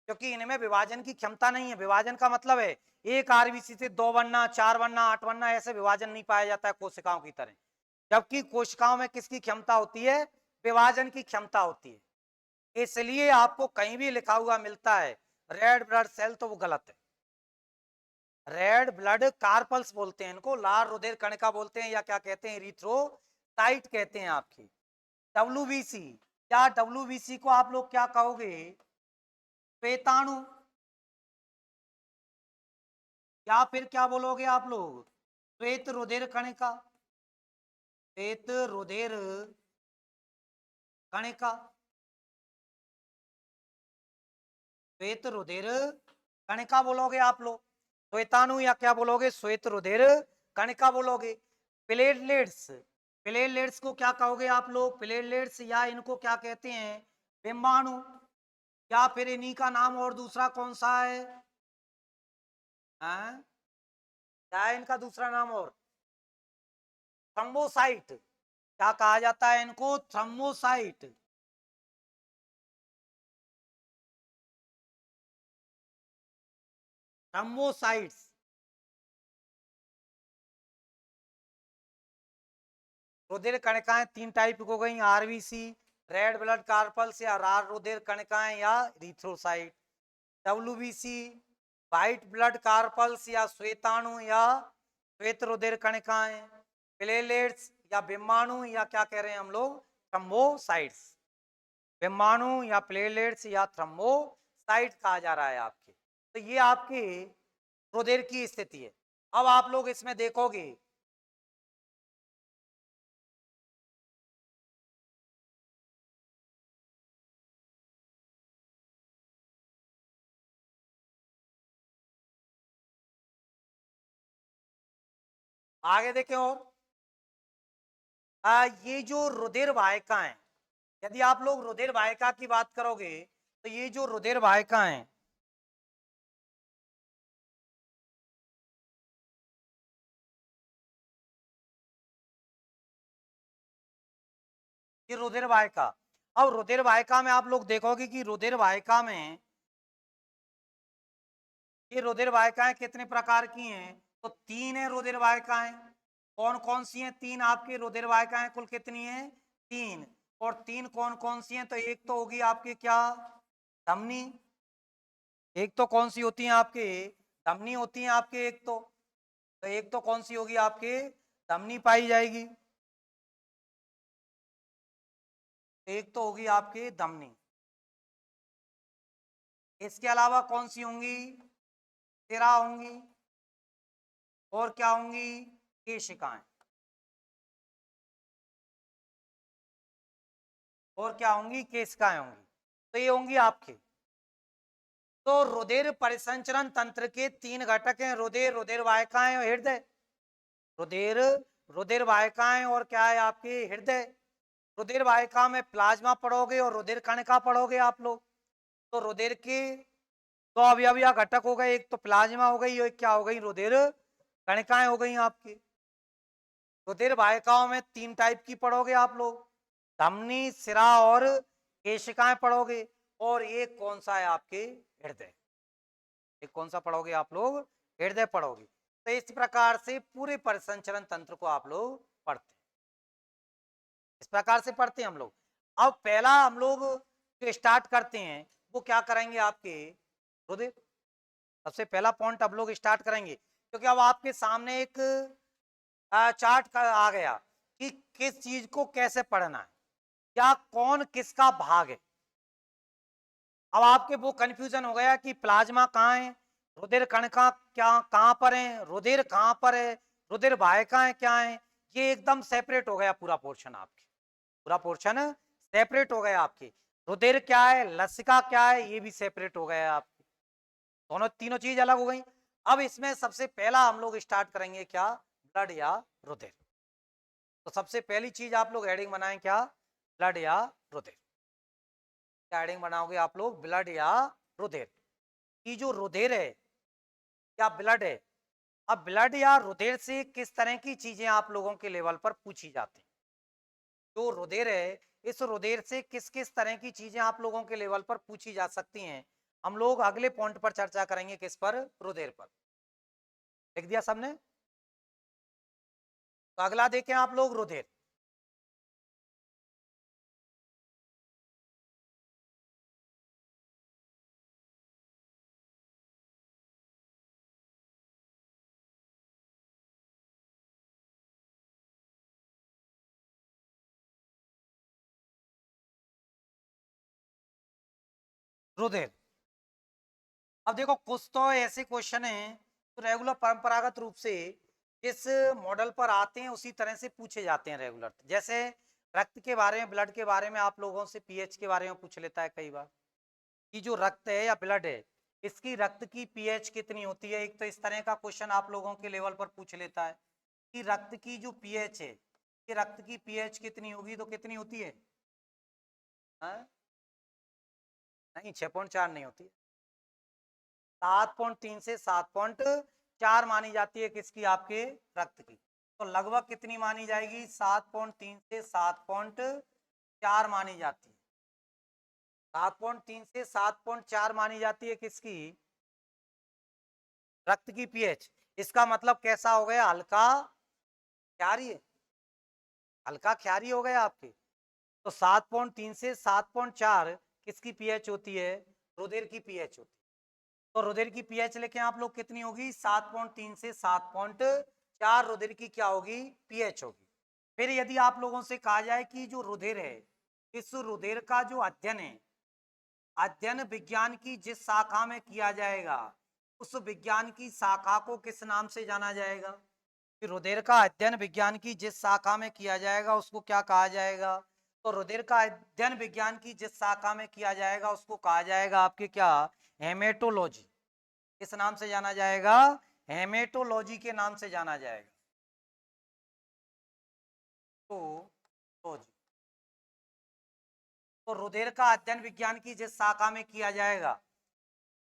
क्योंकि इनमें विभाजन की क्षमता नहीं है। विभाजन का मतलब है एक आरबीसी से 2 बनना, 4 बनना, 8 बनना, ऐसे विभाजन नहीं पाया जाता है कोशिकाओं की तरह। जबकि कोशिकाओं में किसकी क्षमता होती है? विभाजन की क्षमता होती है। इसलिए आपको कहीं भी लिखा हुआ मिलता है रेड ब्लड सेल, तो वो गलत है। रेड ब्लड कार्पल्स बोलते हैं इनको, लाल रुधिर कणिका बोलते हैं, या क्या कहते हैं? इरिथ्रोसाइट कहते हैं आपकी। डब्ल्यूबीसी, क्या डब्ल्यूबीसी को आप लोग क्या कहोगे? श्वेताणु, या फिर क्या बोलोगे आप लोग? श्वेत रुधिर कणिका, श्वेत रुधिर कणिका, श्वेत रुधिर कणिका बोलोगे आप लोग। श्वेताणु या क्या बोलोगे? श्वेत रुधिर कणिका बोलोगे। प्लेटलेट्स, प्लेटलेट्स को क्या कहोगे आप लोग? प्लेटलेट्स, या इनको क्या कहते हैं? बिंबाणु, या फिर इन्हीं का नाम और दूसरा कौन सा है? हाँ? क्या है इनका दूसरा नाम और? थ्रोम्बोसाइट। क्या कहा जाता है इनको? थ्रोम्बोसाइट। थ्रोम्बोसाइट्स। रुधिर कणिकाएं तीन टाइप की हो गई, आरबीसी, रेड ब्लड कार्पल्स या लाल रुधिर कणिकाएं, या erythrocyte. WBC, white blood carpals या श्वेताणु या श्वेत रुधिर कणिकाएं। प्लेटलेट्स या बिम्बाणु, या क्या कह रहे हैं हम लोग? थ्रोम्बोसाइट्स। बिम्बाणु या प्लेटलेट्स या थ्रोम्बोसाइट कहा जा रहा है आपके। तो ये आपकी रुधिर की स्थिति है। अब आप लोग इसमें देखोगे, आगे देखें और ये जो रुधिर वाहिकाएं, यदि आप लोग रुधिर वाहिका की बात करोगे, तो ये जो रुधिर वाहिकाएं, ये रुधिर वाहिका। अब रुधिर वाहिका में आप लोग देखोगे कि रुधिर वाहिका में ये रुधिर वाहिकाएं कितने प्रकार की हैं? तो तीन है रुधिर वाहिकाएं। कौन कौन सी हैं? तीन आपकी रुधिर वाहिकाएं कुल कितनी हैं? तीन। और तीन कौन कौन सी हैं? तो एक तो होगी आपकी क्या? धमनी। एक तो कौन सी होती हैं आपके? धमनी होती हैं आपके एक तो एक तो कौन सी होगी आपके? धमनी पाई जाएगी। एक तो होगी आपकी धमनी। इसके अलावा कौन सी होंगी? सिरा होंगी। और क्या होंगी? केशिकाएं। और क्या होंगी? केशिकाएं होंगी। तो ये होंगी आपकी। तो रुधिर परिसंचरण तंत्र के तीन घटक हैं, रुधिर, रुधिर वाहिकाएं और हृदय। रुधिर, रुधिर वाहिकाएं और क्या है आपकी? हृदय। रुधिर वाहिका में प्लाज्मा पढ़ोगे और रुधिर कणिका पढ़ोगे आप लोग। तो रुधिर के दो अवयव या घटक हो गए, एक तो प्लाज्मा हो गई और एक क्या हो गई? रुधिर कणिकाएं हो गई आपकी। रुधिर वाहिकाओं में तीन टाइप की पढ़ोगे आप लोग, धमनी, सिरा और केशिकाएं पढ़ोगे। और एक कौन सा है आपके? हृदय। एक कौन सा पढ़ोगे आप लोग? हृदय पढ़ोगे। तो इस प्रकार से पूरे परिसंचरण तंत्र को आप लोग पढ़ते हैं, इस प्रकार से पढ़ते हैं हम लोग। अब पहला हम लोग जो स्टार्ट करते हैं वो क्या करेंगे आपके? रुधिर। सबसे पहला पॉइंट अब लोग स्टार्ट करेंगे, क्योंकि अब आपके सामने एक चार्ट आ गया कि किस चीज को कैसे पढ़ना है, या कौन किसका भाग है। अब आपके वो कंफ्यूजन हो गया कि प्लाज्मा कहाँ है, रुधिर कणिका क्या कहाँ पर है, रुधिर कहाँ पर है, रुधिर वाहिकाएं क्या है। ये एकदम सेपरेट हो गया पूरा पोर्शन आपके, पूरा पोर्शन सेपरेट हो गया आपके। रुधिर क्या है, लसिका क्या है, ये भी सेपरेट हो गया आपके। दोनों तीनों चीज अलग हो गई। अब इसमें सबसे पहला हम लोग स्टार्ट करेंगे क्या? ब्लड या रुधिर। तो सबसे पहली चीज आप लोग हेडिंग बनाएं क्या, ब्लड या रुधिर। क्या हेडिंग बनाओगे आप लोग, ब्लड या रुधिर। की जो रुधिर है या ब्लड है, अब ब्लड या रुधिर से किस तरह की चीजें आप लोगों के लेवल पर पूछी जाती हैं। जो रुधिर है, इस रुधिर से किस किस तरह की चीजें आप लोगों के लेवल पर पूछी जा सकती हैं, हम लोग अगले पॉइंट पर चर्चा करेंगे। किस पर, रुधिर पर। लिख दिया सबने? तो अगला देखें आप लोग, रुधिर। रुधिर, अब देखो कुछ तो ऐसे क्वेश्चन हैं तो रेगुलर परंपरागत रूप से इस मॉडल पर आते हैं, उसी तरह से पूछे जाते हैं रेगुलर। जैसे रक्त के बारे में, ब्लड के बारे में आप लोगों से पीएच के बारे में पूछ लेता है कई बार, कि जो रक्त है या ब्लड है, इसकी रक्त की पीएच कितनी होती है। एक तो इस तरह का क्वेश्चन आप लोगों के लेवल पर पूछ लेता है कि रक्त की जो पीएच है, कि रक्त की पीएच कितनी होगी, तो कितनी होती है? हाँ? नहीं, 6.4 नहीं होती, 7.3 से 7.4 मानी जाती है। किसकी? आपके रक्त की। तो लगभग कितनी मानी जाएगी? 7.3 से 7.4 मानी जाती है। 7.3 से 7.4 मानी जाती है किसकी? रक्त की पीएच। इसका मतलब कैसा हो गया? हल्का क्षारीय है, हल्का क्षारीय हो गया आपके। तो 7.3 से 7.4 किसकी पीएच होती है? रुधिर की पीएच होती है। तो रुधिर की पीएच लेके आप लोग कितनी होगी? 7.3 से 7.4 रुधिर की क्या होगी? पीएच होगी। फिर यदि आप लोगों से कहा जाए कि जो रुधिर है, इस रुधिर का जो अध्ययन है, अध्ययन विज्ञान की जिस शाखा में किया जाएगा, उस विज्ञान की शाखा को किस नाम से जाना जाएगा? कि रुधिर का अध्ययन विज्ञान की जिस शाखा में किया जाएगा उसको क्या कहा जाएगा? तो रुधिर का अध्ययन विज्ञान की जिस शाखा में किया जाएगा उसको कहा जाएगा आपके क्या? हेमेटोलॉजी। किस नाम से जाना जाएगा? हेमेटोलॉजी के नाम से जाना जाएगा। तो लॉजी। तो रुधिर का अध्ययन विज्ञान की जिस शाखा में किया जाएगा,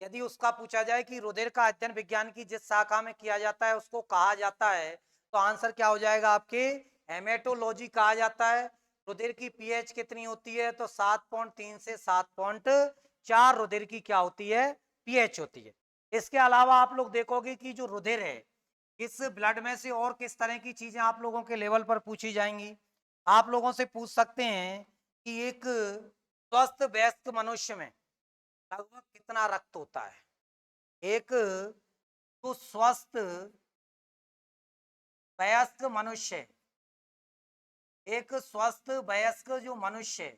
यदि उसका पूछा जाए कि रुधिर का अध्ययन विज्ञान की जिस शाखा में किया जाता है उसको कहा जाता है, तो आंसर क्या हो जाएगा आपके? हेमेटोलॉजी कहा जाता है। रुधिर की पीएच कितनी होती है? तो 7.3 से 7.4 रुधिर की क्या होती है? पीएच होती है। इसके अलावा आप लोग देखोगे कि जो रुधिर है, इस ब्लड में से और किस तरह की चीजें आप लोगों के लेवल पर पूछी जाएंगी। आप लोगों से पूछ सकते हैं कि एक स्वस्थ वयस्क मनुष्य में लगभग कितना रक्त होता है। एक तो स्वस्थ वयस्क मनुष्य, एक स्वस्थ वयस्क जो मनुष्य है,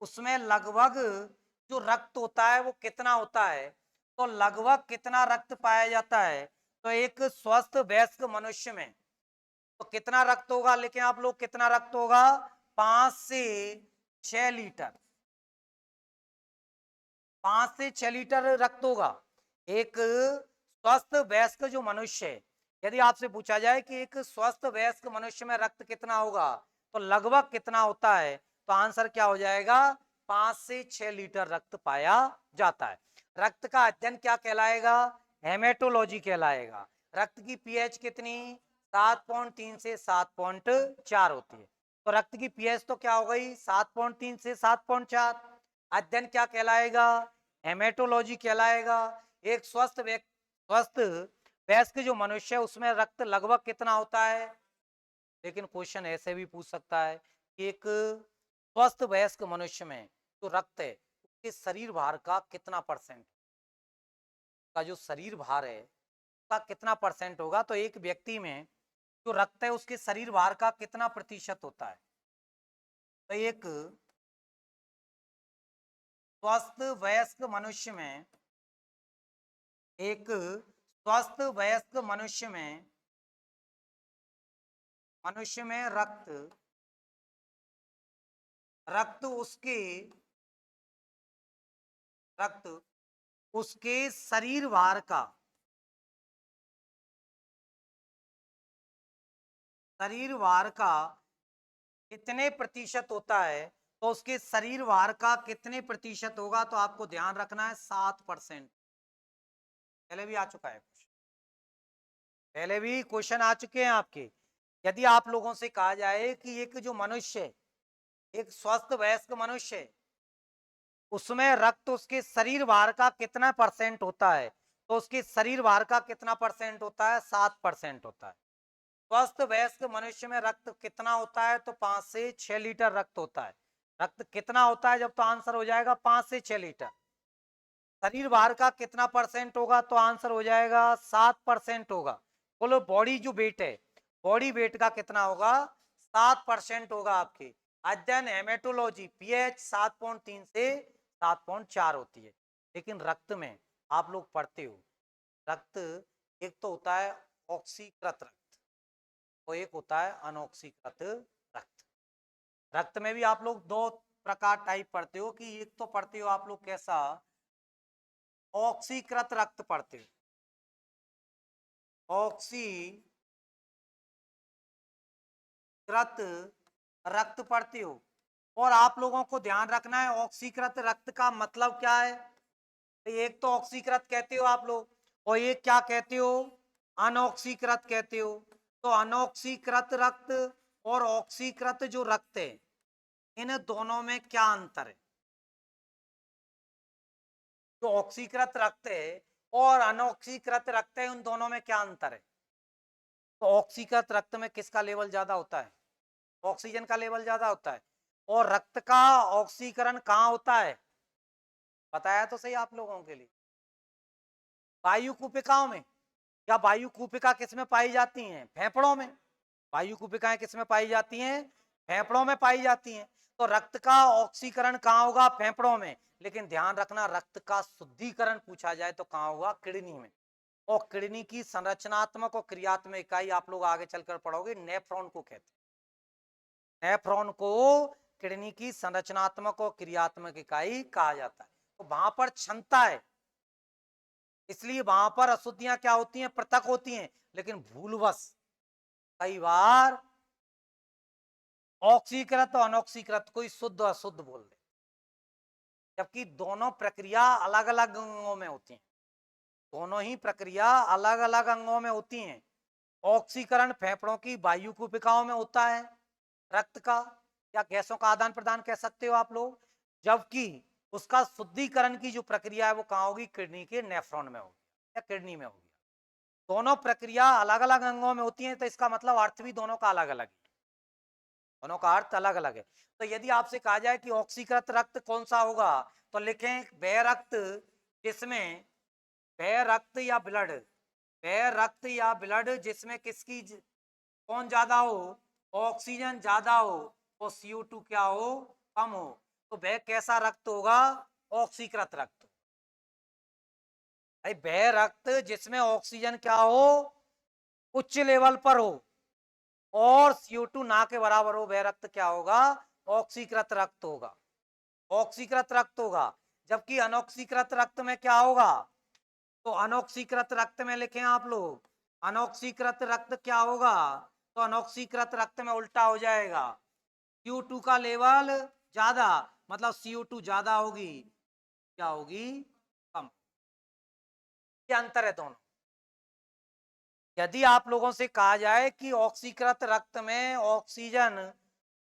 उसमें लगभग जो रक्त होता है वो कितना होता है? तो लगभग कितना रक्त पाया जाता है? तो एक स्वस्थ वयस्क मनुष्य में तो कितना रक्त होगा? लेकिन आप लोग कितना रक्त होगा? 5 से 6 लीटर। 5 से 6 लीटर रक्त होगा। एक स्वस्थ वयस्क जो मनुष्य है, यदि आपसे पूछा जाए कि एक स्वस्थ वयस्क मनुष्य में रक्त कितना होगा, तो लगभग कितना होता है, तो आंसर क्या हो जाएगा? 5 से 6 लीटर रक्त पाया जाता है। रक्त का अध्ययन क्या कहलाएगा? हेमेटोलॉजी कहलाएगा। रक्त की पीएच कितनी? 7.3 से 7.4 होती है। तो रक्त की पीएच तो क्या हो गई? 7.3 से 7.4। अध्ययन क्या कहलाएगा? हेमेटोलॉजी कहलाएगा। एक स्वस्थ वयस्क जो मनुष्य है उसमें रक्त लगभग कितना होता है। लेकिन क्वेश्चन ऐसे भी पूछ सकता है कि एक स्वस्थ वयस्क मनुष्य में जो रक्त है उसके शरीर भार का कितना परसेंट, का जो शरीर भार है उसका कितना परसेंट होगा। तो एक व्यक्ति में जो रक्त है उसके शरीर भार का कितना प्रतिशत होता है। तो एक स्वस्थ वयस्क मनुष्य में, एक स्वस्थ वयस्क मनुष्य में रक्त रक्त उसके रक्त उसके शरीर भार का, शरीर भार का कितने प्रतिशत होता है, तो उसके शरीर भार का कितने प्रतिशत होगा, तो आपको ध्यान रखना है 7%। पहले भी आ चुका है क्वेश्चन, पहले भी क्वेश्चन आ चुके हैं आपके। यदि आप लोगों से कहा जाए कि एक जो मनुष्य है, एक स्वस्थ वयस्क मनुष्य है, उसमें रक्त उसके शरीर भार का कितना परसेंट होता है, तो उसके शरीर भार का कितना परसेंट होता है, 7% होता है। स्वस्थ वयस्क मनुष्य में रक्त कितना होता है, तो 5 से 6 लीटर रक्त होता है। रक्त कितना होता है, जब तो आंसर हो जाएगा 5 से 6 लीटर। शरीर भार का कितना परसेंट होगा, तो आंसर हो जाएगा 7% होगा। बोलो बॉडी जो वेट है, बॉडी वेट का कितना होगा, 7% होगा आपके। अध्ययन हेमेटोलॉजी पीएच 7.3 से 7.4 होती है। लेकिन रक्त में आप लोग पढ़ते हो, रक्त एक तो होता है ऑक्सीकृत रक्त, और एक होता है अनऑक्सीकृत रक्त। रक्त में भी आप लोग दो प्रकार टाइप पढ़ते हो, कि एक तो पढ़ते हो आप लोग कैसा, ऑक्सीकृत रक्त पढ़ते हो, ऑक्सीकृत रक्त पढ़ते हो। और आप लोगों को ध्यान रखना है ऑक्सीकृत रक्त का मतलब क्या है। तो एक तो ऑक्सीकृत कहते हो आप लोग, और एक क्या कहते हो, अनऑक्सीकृत कहते हो। तो अनऑक्सीकृत रक्त और ऑक्सीकृत जो रक्त है, इन दोनों में क्या अंतर है। जो ऑक्सीकृत रक्त है और अनऑक्सीकृत रक्त है, उन दोनों में क्या अंतर है। तो ऑक्सीकृत रक्त में किसका लेवल ज्यादा होता है, ऑक्सीजन का लेवल ज्यादा होता है। और रक्त का ऑक्सीकरण कहाँ होता है, बताया तो सही आप लोगों के लिए, वायु कूपिकाओं में। या वायु कूपिका किसमें पाई जाती हैं, फेफड़ों में। वायु कूपिकाएं किसमें पाई जाती हैं, फेफड़ों में पाई जाती हैं। तो रक्त का ऑक्सीकरण कहाँ होगा, फेफड़ों में। लेकिन ध्यान रखना, रक्त का शुद्धिकरण पूछा जाए तो कहाँ होगा, किडनी में। और किडनी की संरचनात्मक और क्रियात्मक इकाई आप लोग आगे चलकर पढ़ोगे, नेफ्रॉन को कहते हैं। नेफ्रॉन को किडनी की संरचनात्मक और क्रियात्मक इकाई कहा जाता है। तो वहां पर क्षमता है, इसलिए वहां पर अशुद्धियां क्या होती हैं, पृथक होती हैं। लेकिन भूलवश कई बार ऑक्सीकृत और अनऑक्सीकृत कोई शुद्ध अशुद्ध बोल दे, जबकि दोनों प्रक्रिया अलग अलग अंगों में होती हैं। दोनों ही प्रक्रिया अलग अलग अंगों में होती हैं। ऑक्सीकरण फेफड़ों की वायु कूपिकाओं में होता है, रक्त का या गैसों का आदान प्रदान कह सकते हो आप लोग। जबकि उसका शुद्धिकरण की जो प्रक्रिया है वो कहाँ होगी, किडनी के नेफ्रॉन में होगी या किडनी में होगी। दोनों प्रक्रिया अलग अलग अंगों में होती है, तो इसका मतलब अर्थ भी दोनों का अलग अलग है, दोनों का अर्थ अलग अलग है। तो यदि आपसे कहा जाए कि ऑक्सीकृत रक्त कौन सा होगा, तो लिखें वह रक्त जिसमें, वह रक्त या ब्लड, वह रक्त या ब्लड जिसमें किसकी कौन ज्यादा हो, ऑक्सीजन ज्यादा हो और CO2 क्या हो, कम हो। तो वह कैसा रक्त होगा, ऑक्सीकृत रक्त। भाई वह रक्त जिसमें ऑक्सीजन क्या हो, उच्च लेवल पर हो, और CO2 ना के बराबर हो, वह रक्त क्या होगा, ऑक्सीकृत रक्त होगा, ऑक्सीकृत रक्त होगा। जबकि अनऑक्सीकृत रक्त में क्या होगा, तो अनऑक्सीकृत रक्त में लिखें आप लोग, अनऑक्सीकृत रक्त क्या होगा, तो अनऑक्सीकृत रक्त में उल्टा हो जाएगा, CO2 का लेवल ज्यादा, मतलब CO2 ज्यादा होगी, क्या होगी, कम। ये अंतर है दोनों। यदि आप लोगों से कहा जाए कि ऑक्सीकृत रक्त में ऑक्सीजन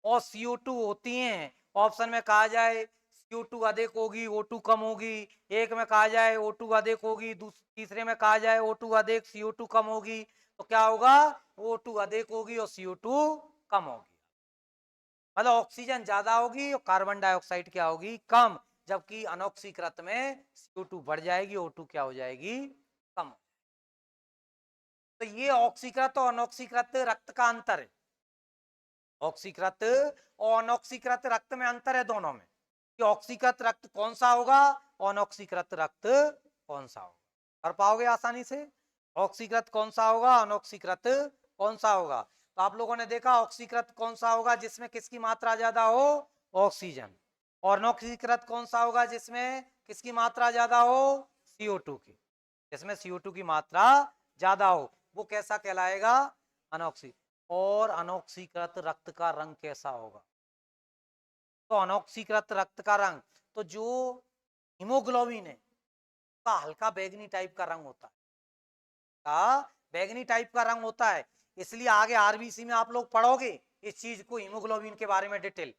और CO2 होती हैं, ऑप्शन में कहा जाए CO2 अधिक होगी O2 कम होगी, एक में कहा जाए O2 अधिक होगी, तीसरे में कहा जाए O2 अधिक CO2 कम होगी, तो क्या होगा, O2 अधिक होगी और CO2 कम होगी। मतलब ऑक्सीजन ज्यादा होगी और कार्बन डाइऑक्साइड क्या होगी, कम। जबकि अनऑक्सीकृत में CO2 बढ़ जाएगी, O2 क्या हो जाएगी, कम। तो ये ऑक्सीकृत और अनऑक्सीकृत रक्त का अंतर है। ऑक्सीकृत और अनऑक्सीकृत रक्त में अंतर है दोनों में, कि ऑक्सीकृत रक्त कौन सा होगा और अनऑक्सीकृत रक्त कौन सा होगा। कर पाओगे आसानी से, ऑक्सीकृत कौन सा होगा, अनऑक्सीकृत कौन सा होगा। तो आप लोगों ने देखा ऑक्सीकृत कौन सा होगा, जिसमें किसकी मात्रा ज्यादा हो, ऑक्सीजन। और अनऑक्सीकृत कौन सा होगा, जिसमें किसकी मात्रा ज्यादा हो, CO2 की। जिसमें CO2 की मात्रा ज्यादा हो, वो कैसा कहलाएगा, अनऑक्सी। और अनऑक्सीकृत रक्त का रंग कैसा होगा? तो अनऑक्सीकृत रक्त का रंग, तो जो हीमोग्लोबिन है का हल्का बैंगनी टाइप का रंग होता है, का बैंगनी टाइप का रंग होता है। इसलिए आगे आरबीसी में आप लोग पढ़ोगे इस चीज को, हीमोग्लोबिन के बारे में डिटेल।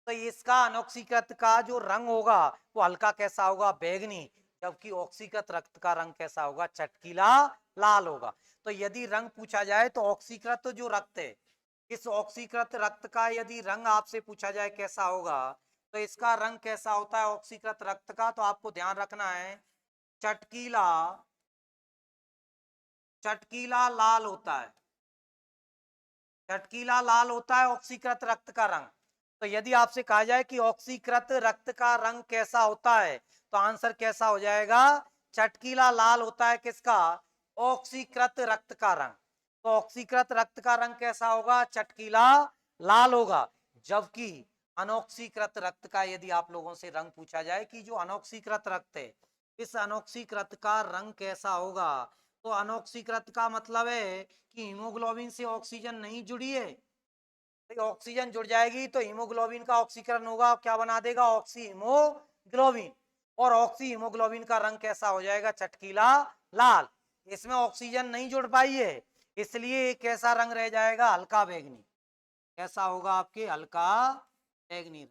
तो इसका अनऑक्सीकृत का जो रंग होगा वो हल्का कैसा होगा? बैंगनी। जबकि ऑक्सीकृत रक्त का रंग कैसा होगा? चटकीला लाल होगा। तो यदि रंग पूछा जाए तो ऑक्सीकृत जो रक्त है, इस ऑक्सीकृत रक्त का यदि रंग आपसे पूछा जाए कैसा होगा, तो इसका रंग कैसा होता है ऑक्सीकृत रक्त का? तो आपको ध्यान रखना है, चटकीला, चटकीला लाल होता है। चटकीला लाल होता है ऑक्सीकृत रक्त का रंग। तो यदि आपसे कहा जाए कि ऑक्सीकृत रक्त का रंग कैसा होता है, तो आंसर कैसा हो जाएगा? चटकीला लाल होता है किसका? ऑक्सीकृत रक्त का रंग। तो ऑक्सीकृत रक्त का रंग कैसा होगा? चटकीला लाल होगा। जबकि अनऑक्सीकृत रक्त का यदि आप लोगों से रंग पूछा जाए कि जो अनऑक्सीकृत रक्त है, इस अनऑक्सीकृत का रंग कैसा होगा, तो अनऑक्सीकृत का मतलब है कि हीमोग्लोबिन से ऑक्सीजन नहीं जुड़ी है। तो ऑक्सीजन जुड़ जाएगी तो हीमोग्लोबिन का ऑक्सीकरण होगा, क्या बना देगा? Oxy haemoglobin. और ऑक्सी हीमोग्लोबिन का रंग कैसा हो जाएगा? चटकीला लाल। इसमें ऑक्सीजन नहीं जुड़ पाई है, इसलिए कैसा रंग रह जाएगा? हल्का बैंगनी। कैसा होगा आपके? हल्का बैंगनी।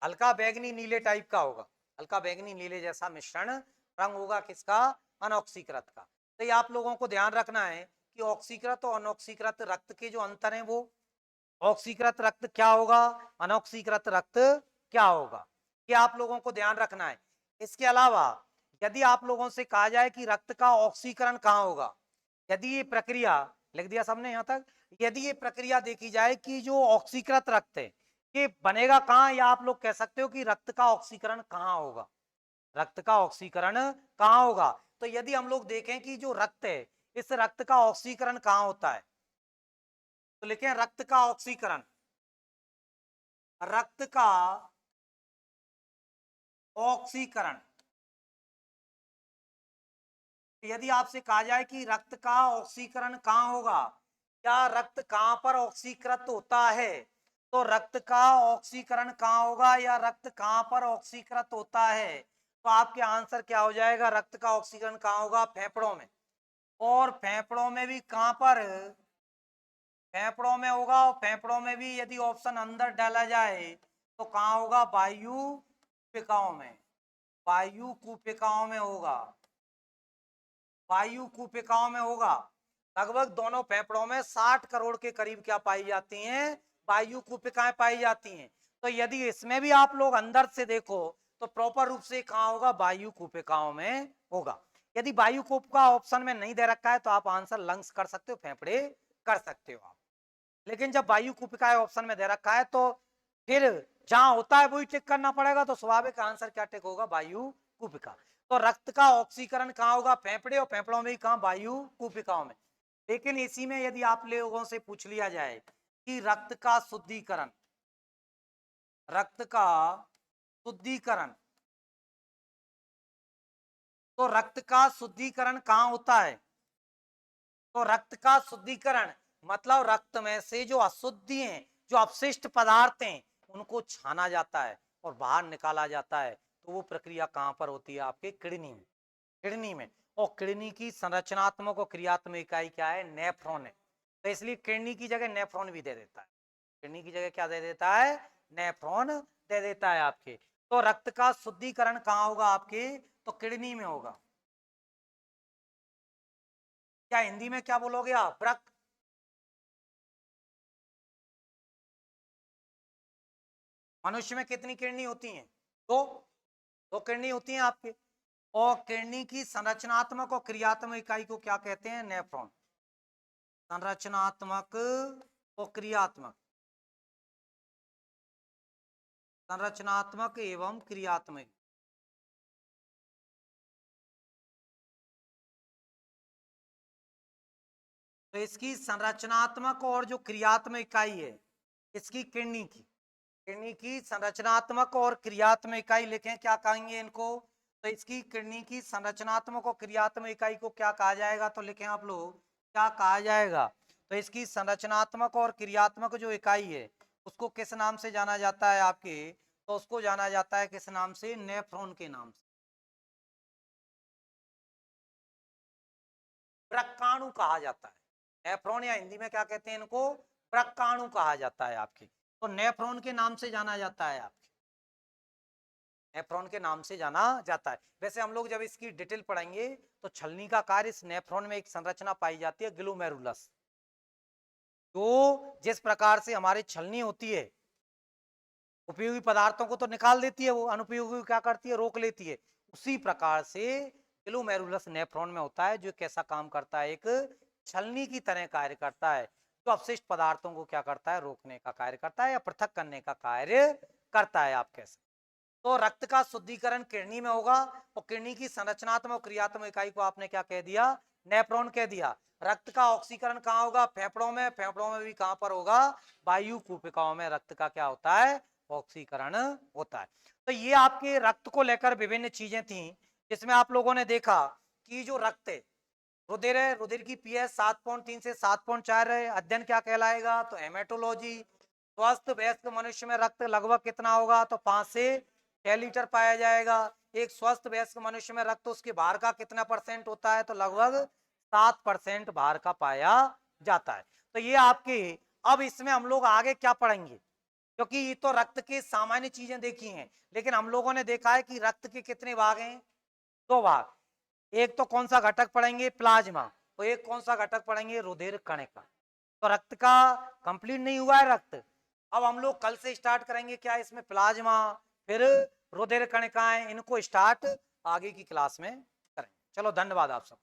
हल्का बैंगनी नीले टाइप का होगा, हल्का बैंगनी नीले जैसा मिश्रण रंग होगा किसका? अनऑक्सीकृत का। तो ये आप लोगों को ध्यान रखना है कि ऑक्सीकृत और अनऑक्सीकृत रक्त के जो अंतर है वो, ऑक्सीकृत रक्त क्या होगा, अनऑक्सीकृत रक्त क्या होगा, ये आप लोगों को ध्यान रखना है। इसके अलावा यदि आप लोगों से कहा जाए कि रक्त का ऑक्सीकरण कहाँ होगा, यदि ये प्रक्रिया, लिख दिया सबने यहां तक, यदि ये प्रक्रिया देखी जाए कि जो ऑक्सीकृत रक्त है ये बनेगा कहाँ, या आप लोग कह सकते हो कि रक्त का ऑक्सीकरण कहाँ होगा, रक्त का ऑक्सीकरण कहाँ होगा। तो यदि हम लोग देखें कि जो रक्त है, इस रक्त का ऑक्सीकरण कहाँ होता है, तो लिखें रक्त का ऑक्सीकरण, रक्त का ऑक्सीकरण। यदि आपसे कहा जाए कि रक्त का ऑक्सीकरण कहाँ होगा, या रक्त कहाँ पर ऑक्सीकृत होता है, तो रक्त का ऑक्सीकरण कहाँ होगा या रक्त कहाँ पर ऑक्सीकृत होता है, तो आपके आंसर क्या हो जाएगा? रक्त का ऑक्सीकरण कहाँ होगा? फेफड़ों में। और फेफड़ों में भी कहाँ पर? फेफड़ों में होगा। और फेफड़ों में भी यदि ऑप्शन अंदर डाला जाए तो कहाँ होगा? वायु कूपिकाओं में, वायु कूपिकाओं में होगा, वायु कूपिकाओं में होगा। लगभग दोनों फेफड़ों में 60 करोड़ के करीब क्या पाई जाती हैं? वायु कूपिकाएं पाई जाती हैं। तो यदि इसमें भी आप लोग अंदर से देखो तो प्रॉपर रूप से कहाँ होगा? वायु कूपिकाओं में होगा। यदि वायु कूपिका ऑप्शन में नहीं दे रखा है तो आप आंसर लंग्स कर सकते हो, फेफड़े कर सकते हो आप। लेकिन जब वायु कूपिका ऑप्शन में दे रखा है तो फिर जहां होता है वही टिक करना पड़ेगा, तो स्वाभाविक आंसर क्या टिक होगा? वायु कूपिका। तो रक्त का ऑक्सीकरण कहाँ होगा? फेफड़े, और फेफड़ों में ही कहाँ? वायु कूपिकाओं में। लेकिन इसी में यदि आप लोगों से पूछ लिया जाए कि रक्त का शुद्धिकरण, रक्त का शुद्धिकरण, तो रक्त का शुद्धिकरण कहाँ होता है? तो रक्त का शुद्धिकरण मतलब रक्त में से जो अशुद्धि हैं, जो अपशिष्ट पदार्थ हैं, उनको छाना जाता है और बाहर निकाला जाता है। तो वो प्रक्रिया कहाँ पर होती है? आपके किडनी में, किडनी में। और किडनी की संरचनात्मक और क्रियात्मक इकाई क्या है? नेफ्रॉन है। तो इसलिए किडनी की जगह नेफ्रॉन भी दे देता है, किडनी की जगह क्या दे देता है? नेफ्रॉन दे देता है आपके। तो रक्त का शुद्धिकरण कहाँ होगा आपके? तो किडनी में होगा। क्या हिंदी में क्या बोलोगे आप? रक्त, मनुष्य में कितनी किडनी होती हैं? दो, दो किडनी होती हैं आपके। और किडनी की संरचनात्मक और क्रियात्मक इकाई को क्या कहते हैं? नेफ्रॉन। संरचनात्मक और क्रियात्मक, संरचनात्मक एवं क्रियात्मक। तो इसकी संरचनात्मक और जो क्रियात्मक इकाई है इसकी किडनी की संरचनात्मक और क्रियात्मक इकाई लिखें, क्या कहेंगे इनको? तो इसकी किडनी की संरचनात्मक और क्रियात्मक इकाई को क्या कहा जाएगा, तो लिखें आप लोग क्या कहा जाएगा। तो इसकी संरचनात्मक और क्रियात्मक जो इकाई है उसको किस नाम से जाना जाता है आपके, तो उसको जाना जाता है किस नाम से, नेफ्रॉन के नाम से। प्रकाणु कहा जाता है नेफ्रॉन, या हिंदी में क्या कहते हैं इनको, प्रकाणु कहा जाता है आपके। तो नेफ्रॉन के नाम से जाना जाता है आपके, नेफ्रॉन के नाम से जाना जाता है। वैसे हम लोग जब इसकी डिटेल पढ़ेंगे तो छलनी का कार्य, इस नेफ्रॉन में एक संरचना पाई जाती है ग्लोमेरुलस, तो जिस प्रकार से हमारी छलनी होती है उपयोगी पदार्थों को तो निकाल देती है, वो अनुपयोगी को क्या करती है, रोक लेती है। उसी प्रकार से ग्लोमेरुलस नेफ्रॉन में होता है, जो कैसा काम करता है, एक छलनी की तरह कार्य करता है, जो अपशिष्ट पदार्थों को क्या करता है, रोकने का कार्य करता है या पृथक करने का कार्य करता है। आप कैसे, तो रक्त का शुद्धिकरण किडनी में होगा, और किडनी की संरचनात्मक और क्रियात्मक इकाई को आपने क्या कह दिया, नेफ्रॉन कह दिया। रक्त का ऑक्सीकरण कहाँ होगा, फेफड़ों में, फेफड़ों में भी कहां पर होगा, वायु कूपिकाओं में रक्त का क्या होता है, ऑक्सीकरण होता है। तो ये आपके रक्त को लेकर विभिन्न चीजें थी, जिसमें आप लोगों ने देखा कि जो रक्त है, रुधिर है, रुधिर की पीएच 7.3 से 7.4 है, अध्ययन क्या कहलाएगा, तो हेमेटोलॉजी। स्वस्थ वयस्क मनुष्य में रक्त लगभग कितना होगा, तो 5 से 6 लीटर पाया जाएगा। एक स्वस्थ वयस्क मनुष्य में रक्त उसके भार का कितना परसेंट होता है, तो लगभग 7% भार का पाया जाता है। तो ये आपके, अब इसमें हम लोग आगे क्या पढ़ेंगे, क्योंकि ये तो रक्त के सामान्य चीजें देखी हैं, लेकिन हम लोगों ने देखा है कि रक्त के कितने भाग हैं, 2 भाग। एक तो कौन सा घटक पढ़ेंगे, प्लाज्मा, तो एक कौन सा घटक पढ़ेंगे, रुधिर कणिका। तो रक्त का कंप्लीट नहीं हुआ है रक्त, अब हम लोग कल से स्टार्ट करेंगे क्या, इसमें प्लाज्मा, फिर रुधिर कणिकाएं, इनको स्टार्ट आगे की क्लास में करेंगे। चलो धन्यवाद आप सब।